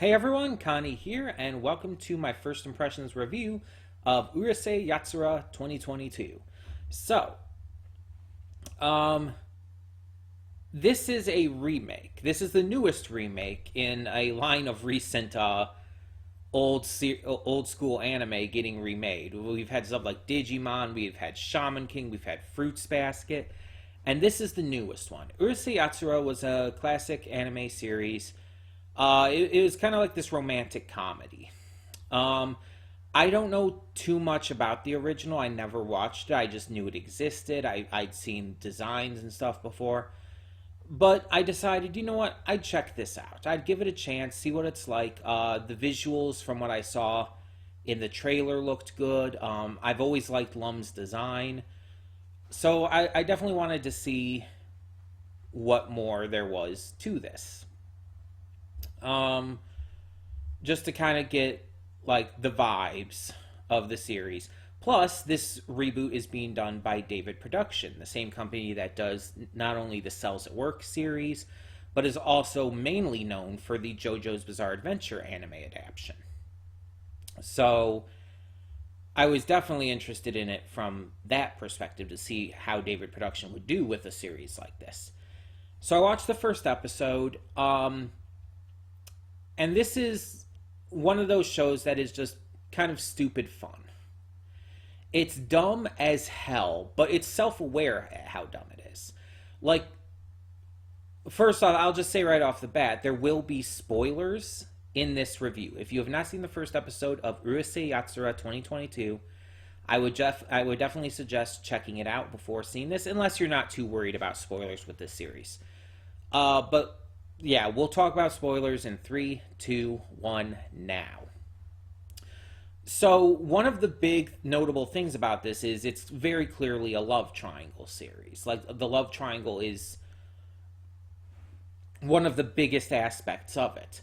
Hey everyone, Connie here, and welcome to my first impressions review of Urusei Yatsura 2022. So, um, this is a remake. This is the newest remake in a line of recent old school anime getting remade. We've had stuff like Digimon, we've had Shaman King, we've had Fruits Basket, and this is the newest one. Urusei Yatsura was a classic anime series. It was kind of like this romantic comedy. Um, I don't know too much about the original. I never watched it. I just knew it existed. I'd seen designs and stuff before. But I decided, you know what? I'd check this out. I'd give it a chance, see what it's like. The visuals from what I saw in the trailer looked good. I've always liked Lum's design. So I definitely wanted to see what more there was to this. Um, just to kind of get like the vibes of the series. Plus, this reboot is being done by David Production, the same company that does not only the Cells at Work series, but is also mainly known for the JoJo's Bizarre Adventure anime adaptation. So, I was definitely interested in it from that perspective to see how David Production would do with a series like this. So, I watched the first episode. And this is one of those shows that is just kind of stupid fun. It's dumb as hell, but it's self-aware at how dumb it is. Like, first off, I'll just say right off the bat, there will be spoilers in this review. If you have not seen the first episode of Urusei Yatsura 2022, I would definitely suggest checking it out before seeing this, unless you're not too worried about spoilers with this series. But yeah, we'll talk about spoilers in 3, 2, 1 now. So, one of the big notable things about this is it's very clearly a love triangle series. Like, the love triangle is one of the biggest aspects of it.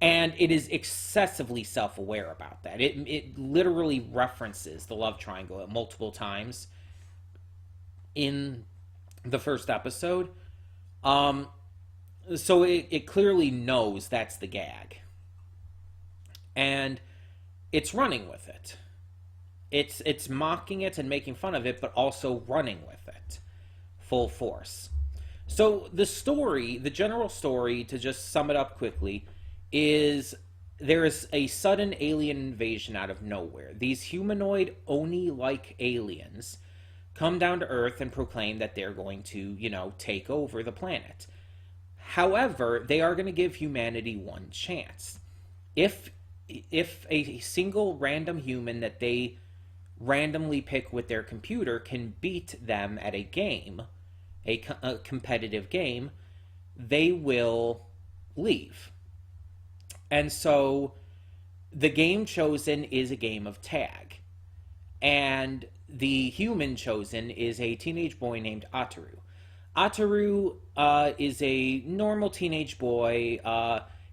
And it is excessively self aware about that. It literally references the love triangle multiple times in the first episode. So it clearly knows that's the gag. And it's running with it. It's mocking it and making fun of it, but also running with it. Full force. So the story, the general story, to just sum it up quickly, is there is a sudden alien invasion out of nowhere. These humanoid Oni-like aliens come down to Earth and proclaim that they're going to, take over the planet. However, they are going to give humanity one chance. If a single random human that they randomly pick with their computer can beat them at a game, a competitive game, they will leave. And so the game chosen is a game of tag. And the human chosen is a teenage boy named Ataru. Ataru is a normal teenage boy.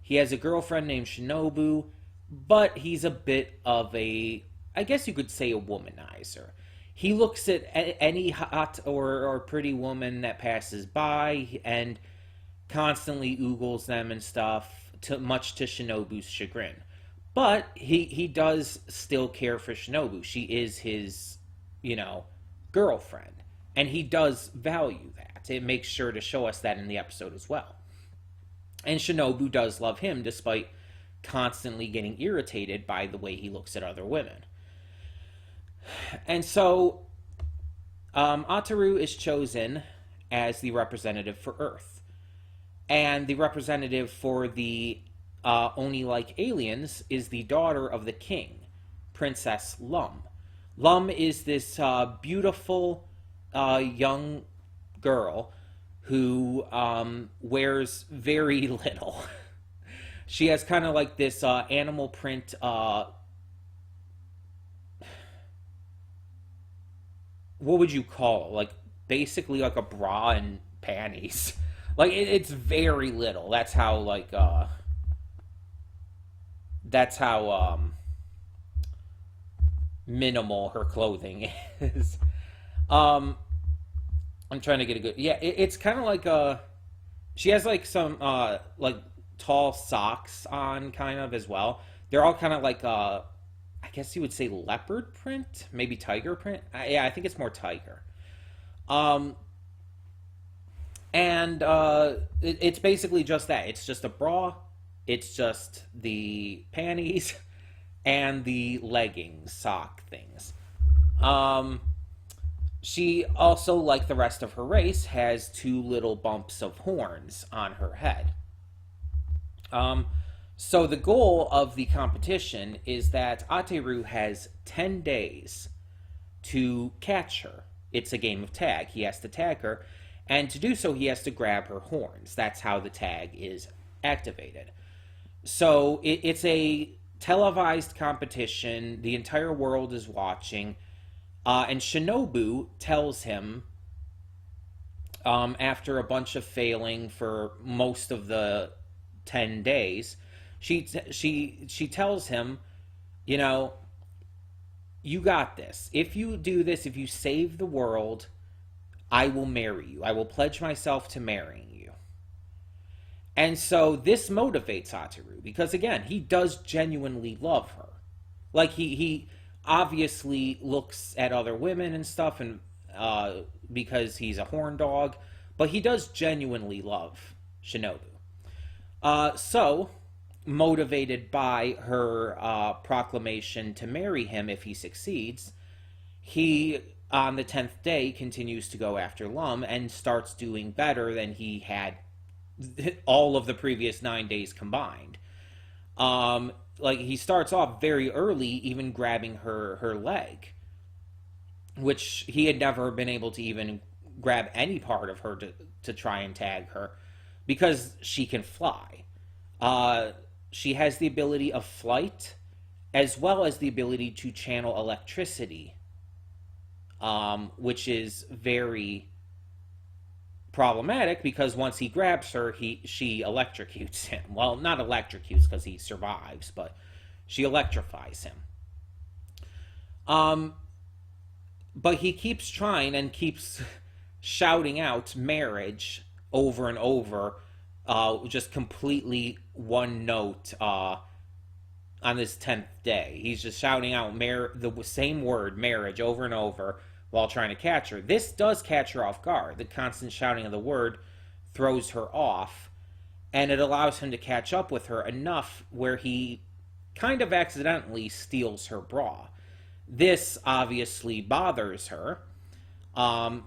He has a girlfriend named Shinobu, but he's a bit of I guess you could say, a womanizer. He looks at any hot or pretty woman that passes by and constantly oogles them and stuff, much to Shinobu's chagrin. But he does still care for Shinobu. She is his, girlfriend. And he does value that. It makes sure to show us that in the episode as well. And Shinobu does love him despite constantly getting irritated by the way he looks at other women. And so Ataru is chosen as the representative for Earth. And the representative for the Oni-like aliens is the daughter of the king, Princess Lum. Lum is this beautiful young girl who wears very little. She has kind of like this animal print, what would you call it? Like, basically like a bra and panties. Like, it's very little. That's how minimal her clothing is. I'm trying to get a good. Yeah, it's kind of like she has like some like tall socks on, kind of, as well. They're all kind of like, I guess you would say leopard print, maybe tiger print. Yeah, I think it's more tiger. Um, and it's basically just that. It's just a bra. It's just the panties and the leggings, sock things. Um, she also, like the rest of her race, has two little bumps of horns on her head. Um, so the goal of the competition is that Ateru has 10 days to catch her. It's a game of tag. He has to tag her, and to do so, he has to grab her horns. That's how the tag is activated. So it's a televised competition. The entire world is watching. And Shinobu tells him, after a bunch of failing for most of the 10 days, she tells him, you know, you got this. If you do this, if you save the world, I will marry you. I will pledge myself to marrying you. And so this motivates Satoru because, again, he does genuinely love her. Like, he obviously looks at other women and stuff, and because he's a horn dog, but he does genuinely love Shinobu. So, motivated by her proclamation to marry him if he succeeds, he, on the 10th day, continues to go after Lum and starts doing better than he had all of the previous 9 days combined. Like, he starts off very early, even grabbing her leg, which he had never been able to even grab any part of her to try and tag her, because she can fly. She has the ability of flight, as well as the ability to channel electricity, which is very problematic because once he grabs her, she electrocutes him. Well, not electrocutes because he survives, but she electrifies him. But he keeps trying and keeps shouting out marriage over and over, just completely one note on this 10th day. He's just shouting out the same word, marriage, over and over while trying to catch her. This does catch her off guard. The constant shouting of the word throws her off, and it allows him to catch up with her enough where he kind of accidentally steals her bra. This obviously bothers her, and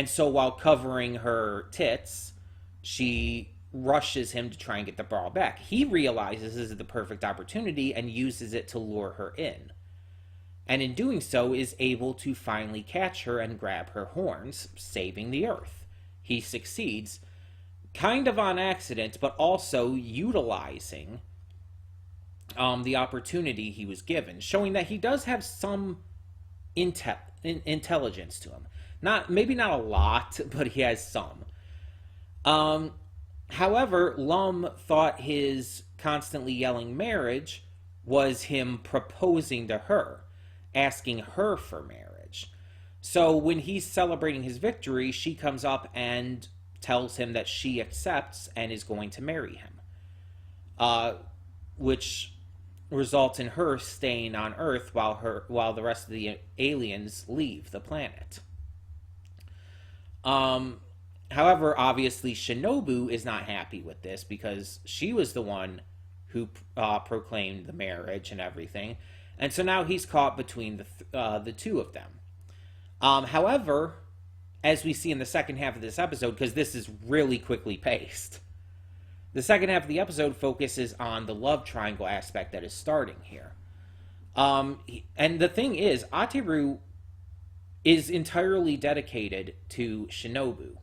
so while covering her tits, she rushes him to try and get the bra back. He realizes this is the perfect opportunity and uses it to lure her in. And in doing so is able to finally catch her and grab her horns, saving the Earth. He succeeds, kind of on accident, but also utilizing the opportunity he was given, showing that he does have some intelligence to him. Maybe not a lot, but he has some. However, Lum thought his constantly yelling marriage was him proposing to her, asking her for marriage. So when he's celebrating his victory, she comes up and tells him that she accepts and is going to marry him, which results in her staying on Earth while the rest of the aliens leave the planet. However, obviously Shinobu is not happy with this because she was the one who proclaimed the marriage and everything, and so now he's caught between the two of them. However, as we see in the second half of this episode, because this is really quickly paced, the second half of the episode focuses on the love triangle aspect that is starting here. And the thing is, Ateru is entirely dedicated to Shinobu.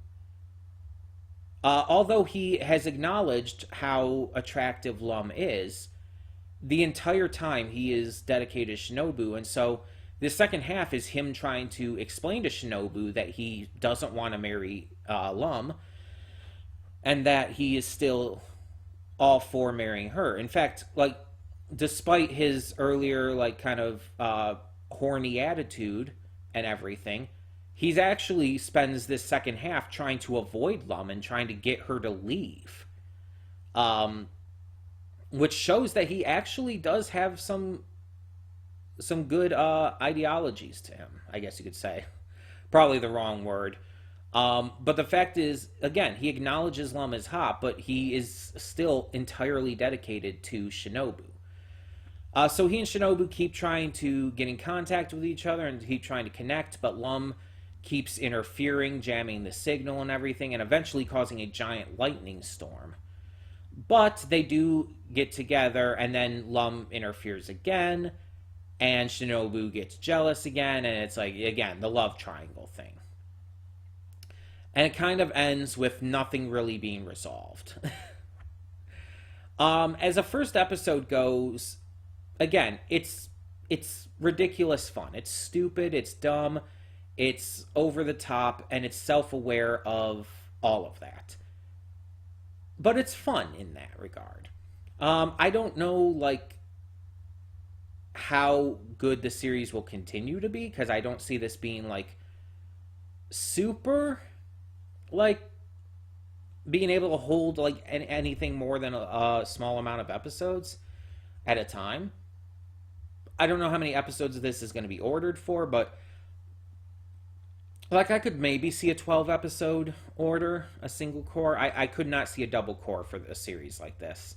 Although he has acknowledged how attractive Lum is, the entire time he is dedicated to Shinobu, and so the second half is him trying to explain to Shinobu that he doesn't want to marry Lum, and that he is still all for marrying her. In fact, like, despite his earlier, like, kind of horny attitude and everything, he's actually spends this second half trying to avoid Lum and trying to get her to leave. which shows that he actually does have some good ideologies to him, I guess you could say. Probably the wrong word. But the fact is, again, he acknowledges Lum as hot, but he is still entirely dedicated to Shinobu. So he and Shinobu keep trying to get in contact with each other and keep trying to connect, but Lum keeps interfering, jamming the signal and everything, and eventually causing a giant lightning storm. But they do get together, and then Lum interferes again, and Shinobu gets jealous again, and it's like, again, the love triangle thing. And it kind of ends with nothing really being resolved. As a first episode goes, again, it's ridiculous fun. It's stupid, it's dumb, it's over the top, and it's self-aware of all of that. But it's fun in that regard. I don't know, like, how good the series will continue to be, because I don't see this being, like, super, like, being able to hold, like, anything more than a small amount of episodes at a time. I don't know how many episodes of this is going to be ordered for, but, like, I could maybe see a 12 episode order, a single core. I could not see a double core for a series like this.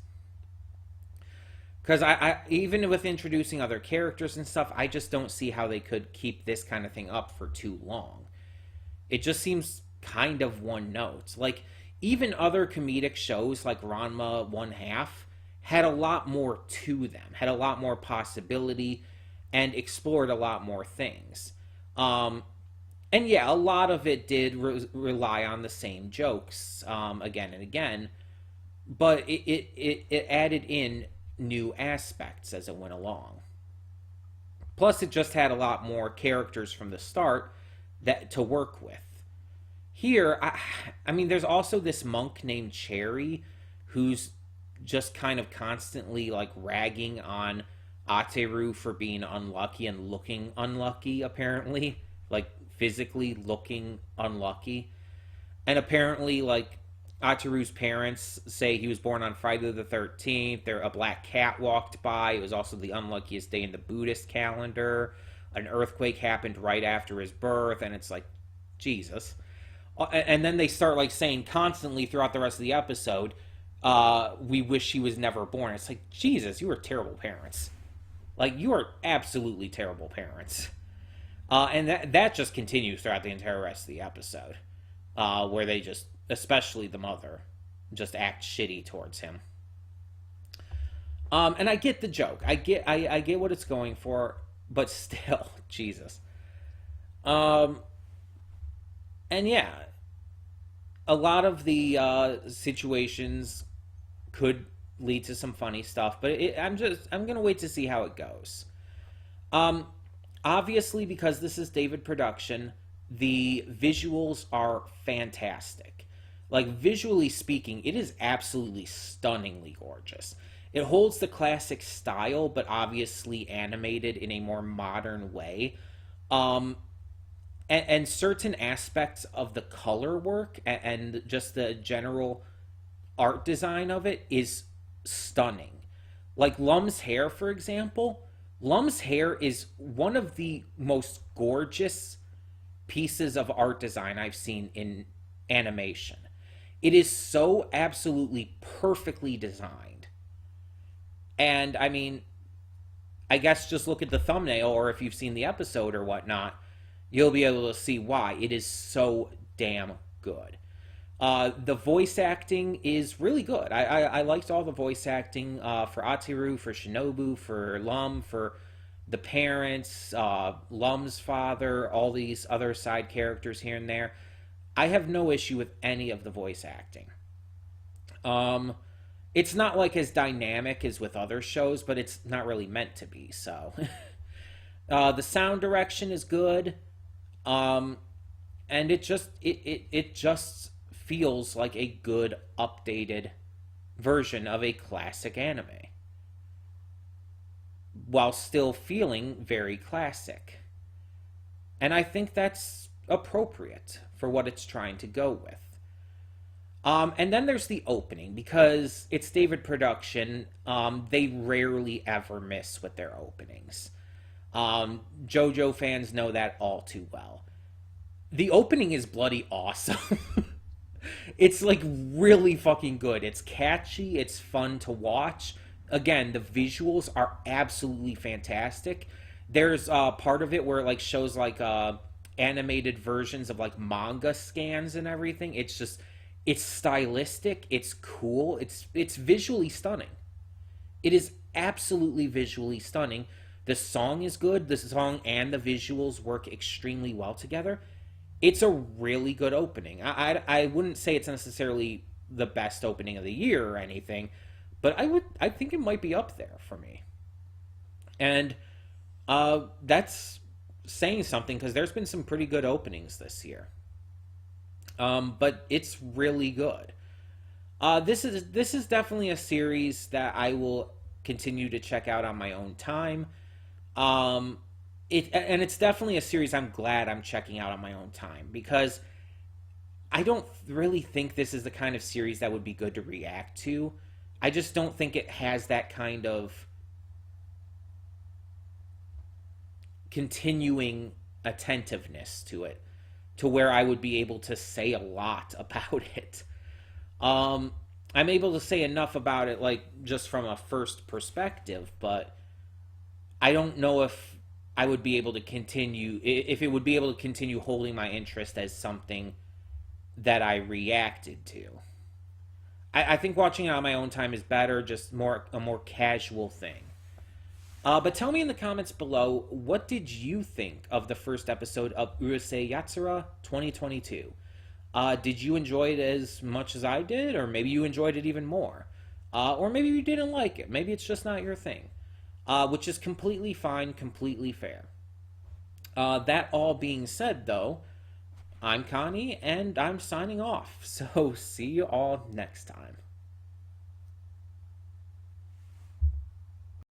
Because I even with introducing other characters and stuff, I just don't see how they could keep this kind of thing up for too long. It just seems kind of one note. Like, even other comedic shows like Ranma One Half had a lot more to them, had a lot more possibility, and explored a lot more things. And yeah, a lot of it did rely on the same jokes again and again, but it added in new aspects as it went along. Plus, it just had a lot more characters from the start that to work with. Here, I mean, there's also this monk named Cherry, who's just kind of constantly, like, ragging on Ateru for being unlucky and looking unlucky, apparently. Like, physically looking unlucky. And apparently, like, Ateru's parents say he was born on Friday the 13th. A black cat walked by. It was also the unluckiest day in the Buddhist calendar. An earthquake happened right after his birth. And it's like, Jesus. And then they start, like, saying constantly throughout the rest of the episode, we wish he was never born. It's like, Jesus, you are terrible parents. Like, you are absolutely terrible parents. And that just continues throughout the entire rest of the episode. Where they just, especially the mother, just act shitty towards him. And I get the joke. I get what it's going for, but still, Jesus. And yeah, a lot of the situations could lead to some funny stuff, but I'm gonna wait to see how it goes. Obviously, because this is David production, the visuals are fantastic. Like, visually speaking, it is absolutely stunningly gorgeous. It holds the classic style, but obviously animated in a more modern way. And certain aspects of the color work and just the general art design of it is stunning. Like Lum's hair, for example. Lum's hair is one of the most gorgeous pieces of art design I've seen in animation. It is so absolutely perfectly designed. And, I mean, I guess just look at the thumbnail, or if you've seen the episode or whatnot, you'll be able to see why. It is so damn good. The voice acting is really good. I liked all the voice acting for Ateru, for Shinobu, for Lum, for the parents, Lum's father, all these other side characters here and there. I have no issue with any of the voice acting. It's not like as dynamic as with other shows, but it's not really meant to be, so. The sound direction is good. And it just feels like a good, updated version of a classic anime, while still feeling very classic. And I think that's appropriate for what it's trying to go with. And then there's the opening because it's David production. They rarely ever miss with their openings. JoJo fans know that all too well. The opening is bloody awesome. It's like really fucking good. It's catchy. It's fun to watch. Again, the visuals are absolutely fantastic. There's part of it where it like shows like animated versions of like manga scans and everything. It's just it's stylistic. It's cool. It's visually stunning. It is absolutely visually stunning. The song is good. The song and the visuals work extremely well together. It's a really good opening. I wouldn't say it's necessarily the best opening of the year or anything, but I think it might be up there for me. And that's saying something because there's been some pretty good openings this year. But it's really good. This is definitely a series that I will continue to check out on my own time. Um, it's definitely a series I'm glad I'm checking out on my own time because I don't really think this is the kind of series that would be good to react to. I just don't think it has that kind of continuing attentiveness to it to where I would be able to say a lot about it. Um, I'm able to say enough about it, like just from a first perspective, but I don't know if I would be able to continue, if it would be able to continue holding my interest as something that I reacted to. I think watching it on my own time is better, just more a more casual thing. But tell me in the comments below, what did you think of the first episode of Urusei Yatsura 2022? Did you enjoy it as much as I did, or maybe you enjoyed it even more? Or maybe you didn't like it. Maybe it's just not your thing, which is completely fine, completely fair. That all being said, though, I'm Connie, and I'm signing off. So see you all next time.